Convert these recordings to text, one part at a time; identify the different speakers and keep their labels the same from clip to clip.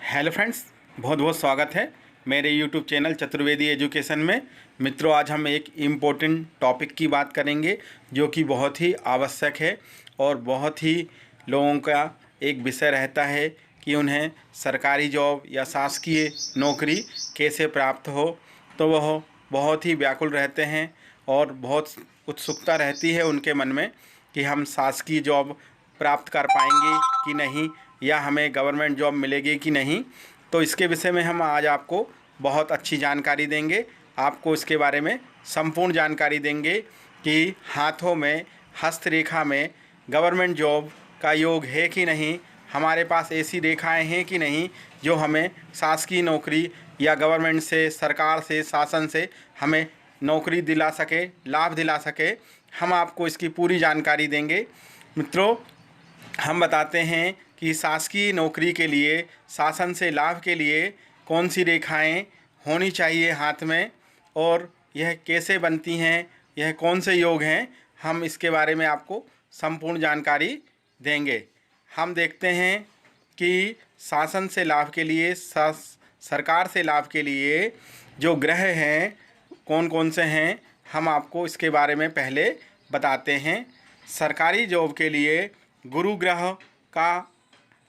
Speaker 1: Hello friends, बहुत बहुत स्वागत है मेरे यूट्यूब चैनल चतुर्वेदी एजुकेशन में। मित्रों, आज हम एक इम्पोर्टेंट टॉपिक की बात करेंगे जो कि बहुत ही आवश्यक है और बहुत ही लोगों का एक विषय रहता है कि उन्हें सरकारी जॉब या शासकीय नौकरी कैसे प्राप्त हो। तो वह बहुत ही व्याकुल रहते हैं और बहुत उत्सुकता रहती है उनके मन में कि हम शासकीय जॉब प्राप्त कर पाएंगे कि नहीं, या हमें गवर्नमेंट जॉब मिलेगी कि नहीं। तो इसके विषय में हम आज आपको बहुत अच्छी जानकारी देंगे। आपको इसके बारे में संपूर्ण जानकारी देंगे कि हाथों में, हस्तरेखा में गवर्नमेंट जॉब का योग है कि नहीं, हमारे पास ऐसी रेखाएं हैं कि नहीं जो हमें शासकीय नौकरी या गवर्नमेंट से, सरकार से, शासन से हमें नौकरी दिला सके, लाभ दिला सके। हम आपको इसकी पूरी जानकारी देंगे। मित्रों, हम बताते हैं कि शासकीय नौकरी के लिए, शासन से लाभ के लिए कौन सी रेखाएं होनी चाहिए हाथ में और यह कैसे बनती हैं, यह कौन से योग हैं, हम इसके बारे में आपको संपूर्ण जानकारी देंगे। हम देखते हैं कि शासन से लाभ के लिए, सरकार से लाभ के लिए जो ग्रह हैं कौन कौन से हैं, हम आपको इसके बारे में पहले बताते हैं। सरकारी जॉब के लिए गुरु ग्रह का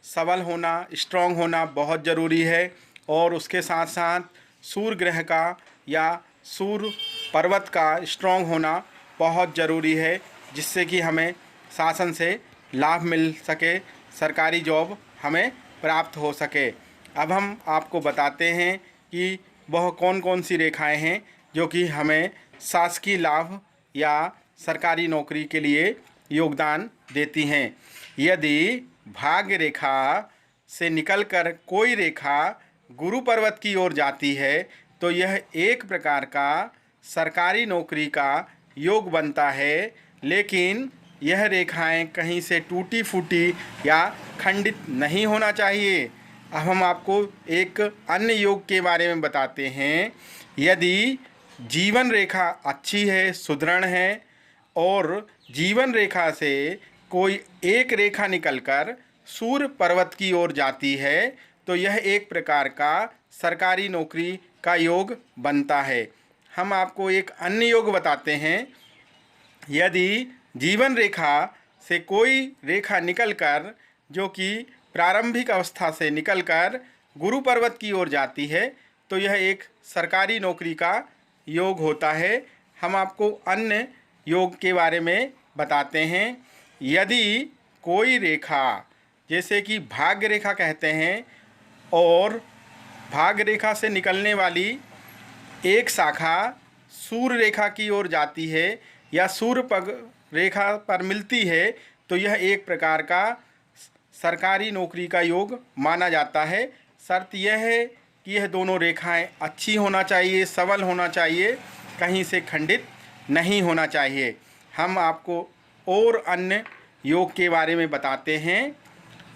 Speaker 1: सबल होना, स्ट्रॉन्ग होना बहुत ज़रूरी है और उसके साथ साथ सूर्य ग्रह का या सूर्य पर्वत का स्ट्रॉन्ग होना बहुत ज़रूरी है, जिससे कि हमें शासन से लाभ मिल सके, सरकारी जॉब हमें प्राप्त हो सके। अब हम आपको बताते हैं कि वह कौन कौन सी रेखाएं हैं जो कि हमें शासकीय लाभ या सरकारी नौकरी के लिए योगदान देती हैं। यदि भाग्य रेखा से निकलकर कोई रेखा गुरु पर्वत की ओर जाती है तो यह एक प्रकार का सरकारी नौकरी का योग बनता है, लेकिन यह रेखाएं कहीं से टूटी फूटी या खंडित नहीं होना चाहिए। अब हम आपको एक अन्य योग के बारे में बताते हैं। यदि जीवन रेखा अच्छी है, सुदृढ़ है और जीवन रेखा से कोई एक रेखा निकलकर सूर्य पर्वत की ओर जाती है तो यह एक प्रकार का सरकारी नौकरी का योग बनता है। हम आपको एक अन्य योग बताते हैं। यदि जीवन रेखा से कोई रेखा निकलकर, जो कि प्रारंभिक अवस्था से निकलकर गुरु पर्वत की ओर जाती है तो यह एक सरकारी नौकरी का योग होता है। हम आपको अन्य योग के बारे में बताते हैं। यदि कोई रेखा, जैसे कि भाग्य रेखा कहते हैं, और भाग्य रेखा से निकलने वाली एक शाखा सूर्य रेखा की ओर जाती है या सूर्य रेखा पर मिलती है तो यह एक प्रकार का सरकारी नौकरी का योग माना जाता है। शर्त यह है कि यह दोनों रेखाएं अच्छी होना चाहिए, सबल होना चाहिए, कहीं से खंडित नहीं होना चाहिए। हम आपको और अन्य योग के बारे में बताते हैं।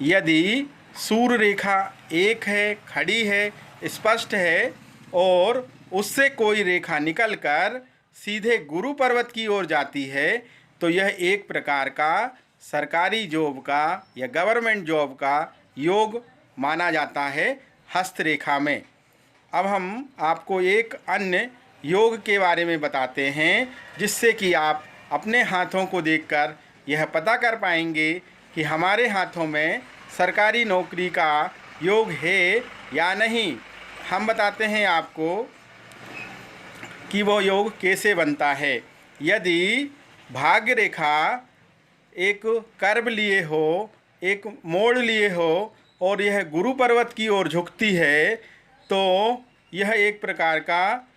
Speaker 1: यदि सूर्य रेखा एक है, खड़ी है, स्पष्ट है और उससे कोई रेखा निकलकर सीधे गुरु पर्वत की ओर जाती है तो यह एक प्रकार का सरकारी जॉब का या गवर्नमेंट जॉब का योग माना जाता है हस्तरेखा में। अब हम आपको एक अन्य योग के बारे में बताते हैं, जिससे कि आप अपने हाथों को देखकर यह पता कर पाएंगे कि हमारे हाथों में सरकारी नौकरी का योग है या नहीं। हम बताते हैं आपको कि वो योग कैसे बनता है। यदि भाग्य रेखा एक कर्व लिए हो, एक मोड़ लिए हो और यह गुरु पर्वत की ओर झुकती है तो यह एक प्रकार का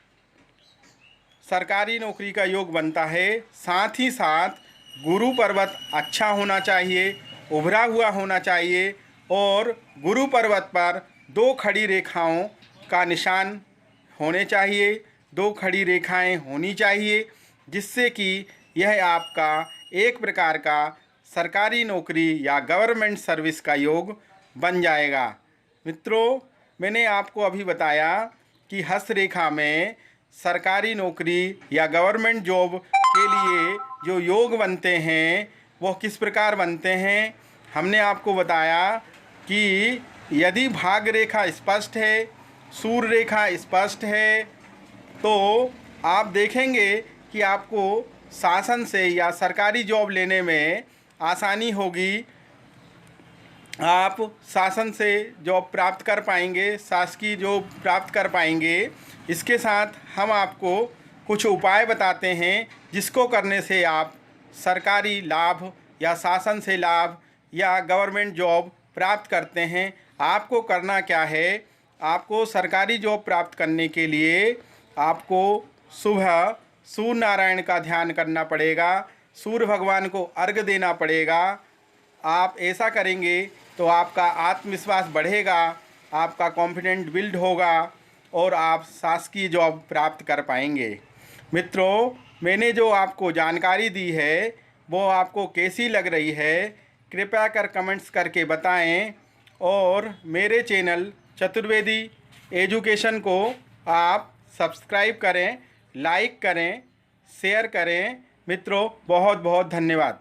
Speaker 1: सरकारी नौकरी का योग बनता है। साथ ही साथ गुरु पर्वत अच्छा होना चाहिए, उभरा हुआ होना चाहिए और गुरु पर्वत पर दो खड़ी रेखाओं का निशान होने चाहिए, दो खड़ी रेखाएं होनी चाहिए, जिससे कि यह आपका एक प्रकार का सरकारी नौकरी या गवर्नमेंट सर्विस का योग बन जाएगा। मित्रों, मैंने आपको अभी बताया कि हस्तरेखा में सरकारी नौकरी या गवर्नमेंट जॉब के लिए जो योग बनते हैं वो किस प्रकार बनते हैं। हमने आपको बताया कि यदि भाग्य रेखा स्पष्ट है, सूर्य रेखा स्पष्ट है, तो आप देखेंगे कि आपको शासन से या सरकारी जॉब लेने में आसानी होगी। आप शासन से जॉब प्राप्त कर पाएंगे, शासकीय जॉब प्राप्त कर पाएंगे। इसके साथ हम आपको कुछ उपाय बताते हैं जिसको करने से आप सरकारी लाभ या शासन से लाभ या गवर्नमेंट जॉब प्राप्त करते हैं। आपको करना क्या है, आपको सरकारी जॉब प्राप्त करने के लिए आपको सुबह सूर्य नारायण का ध्यान करना पड़ेगा, सूर्य भगवान को अर्घ्य देना पड़ेगा। आप ऐसा करेंगे तो आपका आत्मविश्वास बढ़ेगा, आपका कॉन्फिडेंट बिल्ड होगा और आप शासकीय जॉब प्राप्त कर पाएंगे। मित्रों, मैंने जो आपको जानकारी दी है वो आपको कैसी लग रही है, कृपया कर कमेंट्स करके बताएं और मेरे चैनल चतुर्वेदी एजुकेशन को आप सब्सक्राइब करें, लाइक करें, शेयर करें। मित्रों, बहुत बहुत धन्यवाद।